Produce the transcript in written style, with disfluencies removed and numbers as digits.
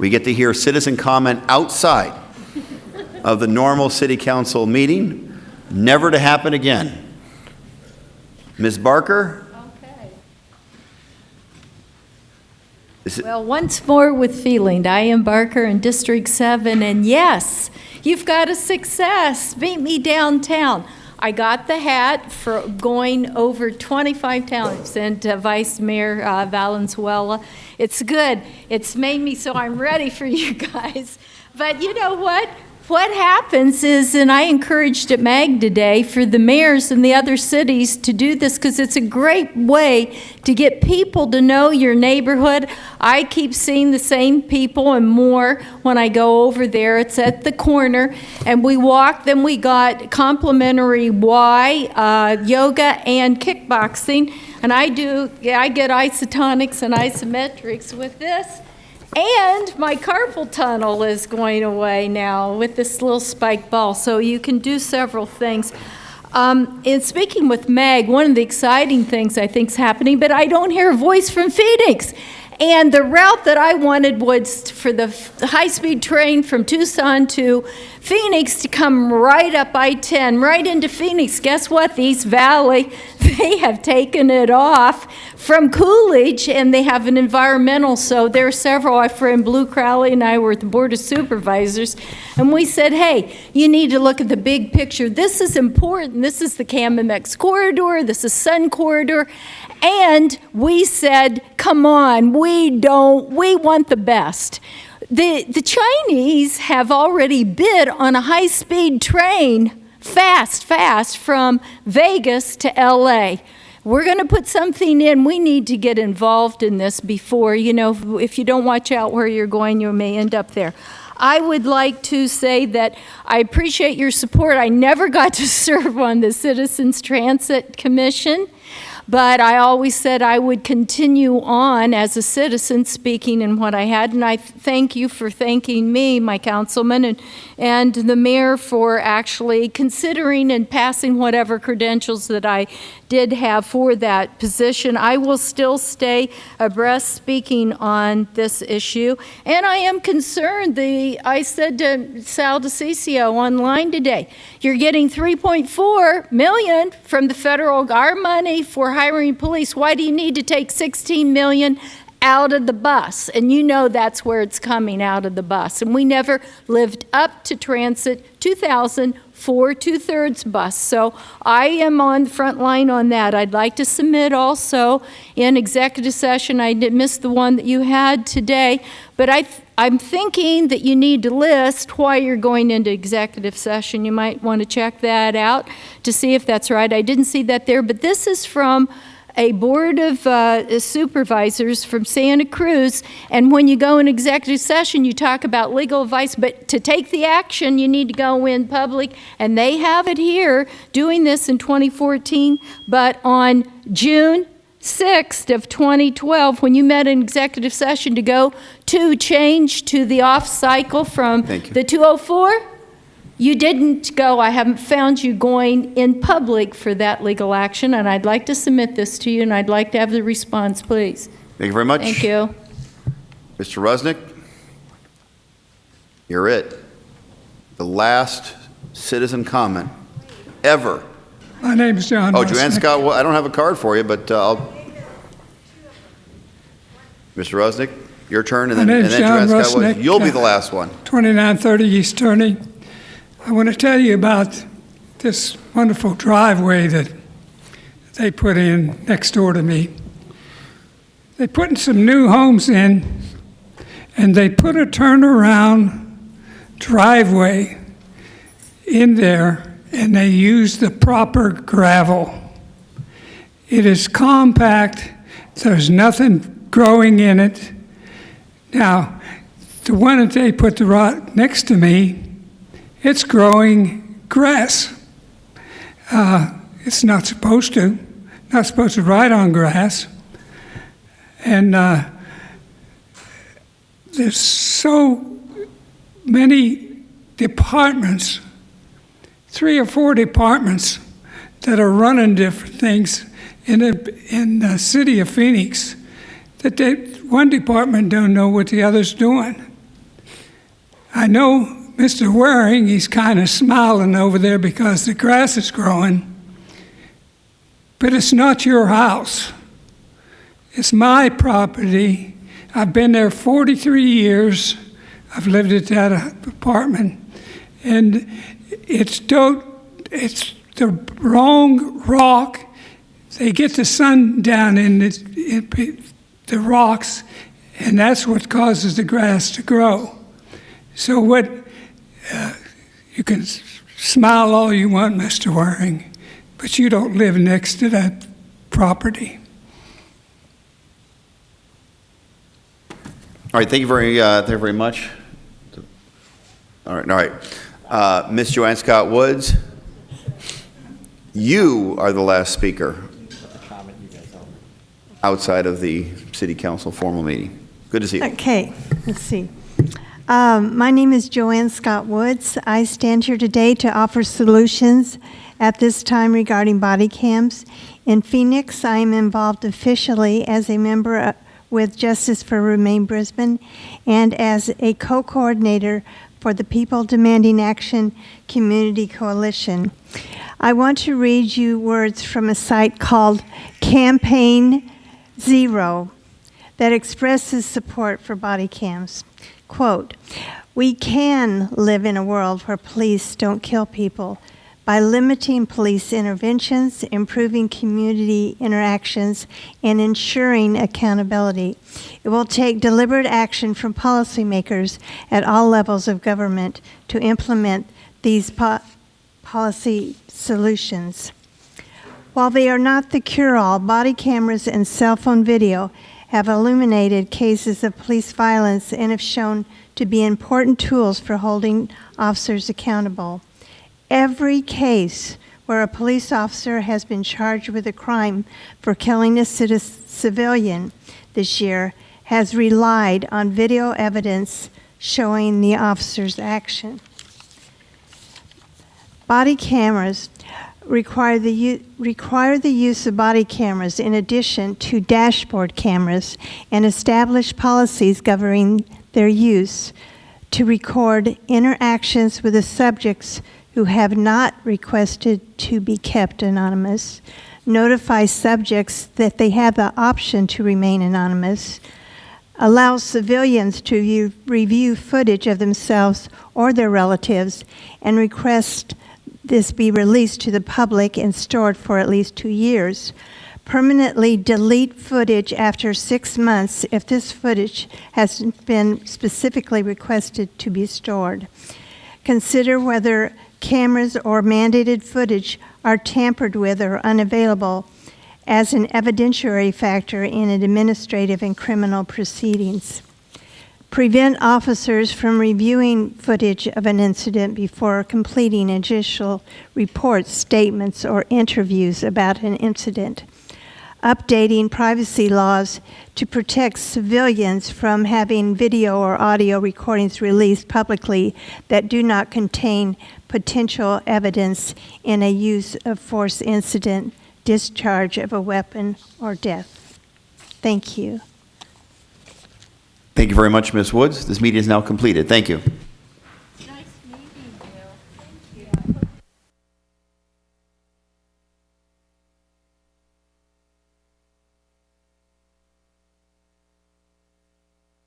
We get to hear citizen comment outside of the normal city council meeting, never to happen again. Ms. Barker? Okay. Well, once more with feeling. Diane Barker in District 7, and yes, you've got a success. Meet me downtown. I got the hat for going over 25 towns, and Vice Mayor Valenzuela. It's good. It's made me so I'm ready for you guys. But you know what? What happens is, and I encouraged at MAG today for the mayors in the other cities to do this because it's a great way to get people to know your neighborhood. I keep seeing the same people and more when I go over there. It's at the corner, and we walk. Then we got complimentary yoga and kickboxing, and I get isotonics and isometrics with this. And my carpal tunnel is going away now with this little spike ball, so you can do several things. In speaking with Meg, one of the exciting things I think is happening, but I don't hear a voice from Phoenix. And the route that I wanted was for the high-speed train from Tucson to Phoenix to come right up I-10, right into Phoenix. Guess what? The East Valley, they have taken it off from Coolidge, and they have an environmental. So there are several. Our friend Blue Crowley and I were at the Board of Supervisors, and we said, hey, you need to look at the big picture. This is important. This is the CAMMX corridor. This is Sun Corridor. And we said, come on, we want the best. The Chinese have already bid on a high-speed train, fast, from Vegas to LA. We're going to put something in. We need to get involved in this before, if you don't watch out where you're going, you may end up there. I would like to say that I appreciate your support. I never got to serve on the Citizens Transit Commission, but I always said I would continue on as a citizen speaking in what I had, and I thank you for thanking me, my councilman, and the mayor for actually considering and passing whatever credentials that I did have for that position. I will still stay abreast speaking on this issue, and I am concerned. I said to Sal DeCiccio online today, you're getting $3.4 million from the federal, our money for hiring police. Why do you need to take $16 million out of the bus? And you know that's where it's coming, out of the bus. And we never lived up to Transit 2000 for 2/3 bus. So I am on the front line on that. I'd like to submit also in executive session. I did miss the one that you had today, but I'm thinking that you need to list why you're going into executive session. You might want to check that out to see if that's right. I didn't see that there, but this is from a board of supervisors from Santa Cruz, and when you go in executive session, you talk about legal advice, but to take the action, you need to go in public, and they have it here, doing this in 2014, but on June 6th of 2012, when you met in executive session to go to change to the off cycle from the 204, you didn't go. I haven't found you going in public for that legal action, and I'd like to submit this to you, and I'd like to have the response, please. Thank you very much. Thank you. Mr. Rusnick, you're it. The last citizen comment ever. My name is John Rusnick. Joanne Scott, well, I don't have a card for you, but I'll... Mr. Rusnick, your turn, and then Joanne Scott, you'll be the last one. 2930 East Turney. I want to tell you about this wonderful driveway that they put in next door to me. They put some new homes in, and they put a turnaround driveway in there, and they used the proper gravel. It is compact. There's nothing growing in it. Now, the one that they put next to me, it's growing grass. It's not supposed to ride on grass. And there's so many departments, 3 or 4 departments that are running different things in the city of Phoenix, that one department don't know what the other's doing. I know Mr. Waring, he's kind of smiling over there because the grass is growing, but it's not your house. It's my property. I've been there 43 years. I've lived at that apartment, and it's the wrong rock. They get the sun down in the rocks, and that's what causes the grass to grow. So you can smile all you want, Mr. Waring, but you don't live next to that property. All right, thank you very much. All right. Ms. Joanne Scott Woods, you are the last speaker outside of the City Council formal meeting. Good to see you. Okay, let's see. My name is Joanne Scott Woods. I stand here today to offer solutions at this time regarding body cams. In Phoenix, I am involved officially as a member with Justice for Remain Brisbane and as a co-coordinator for the People Demanding Action Community Coalition. I want to read you words from a site called Campaign Zero that expresses support for body cams. Quote, "We can live in a world where police don't kill people by limiting police interventions, improving community interactions, and ensuring accountability. It will take deliberate action from policymakers at all levels of government to implement these policy solutions. While they are not the cure-all, body cameras and cell phone video have illuminated cases of police violence and have shown to be important tools for holding officers accountable. Every case where a police officer has been charged with a crime for killing a civilian this year has relied on video evidence showing the officer's action. Body cameras require the use of body cameras in addition to dashboard cameras and establish policies governing their use to record interactions with the subjects who have not requested to be kept anonymous, notify subjects that they have the option to remain anonymous, allow civilians to review footage of themselves or their relatives, and request this be released to the public and stored for at least 2 years. Permanently delete footage after 6 months if this footage has been specifically requested to be stored. Consider whether cameras or mandated footage are tampered with or unavailable as an evidentiary factor in administrative and criminal proceedings. Prevent officers from reviewing footage of an incident before completing additional reports, statements, or interviews about an incident. Updating privacy laws to protect civilians from having video or audio recordings released publicly that do not contain potential evidence in a use of force incident, discharge of a weapon, or death. Thank you. Thank you very much, Ms. Woods. This meeting is now completed. Thank you.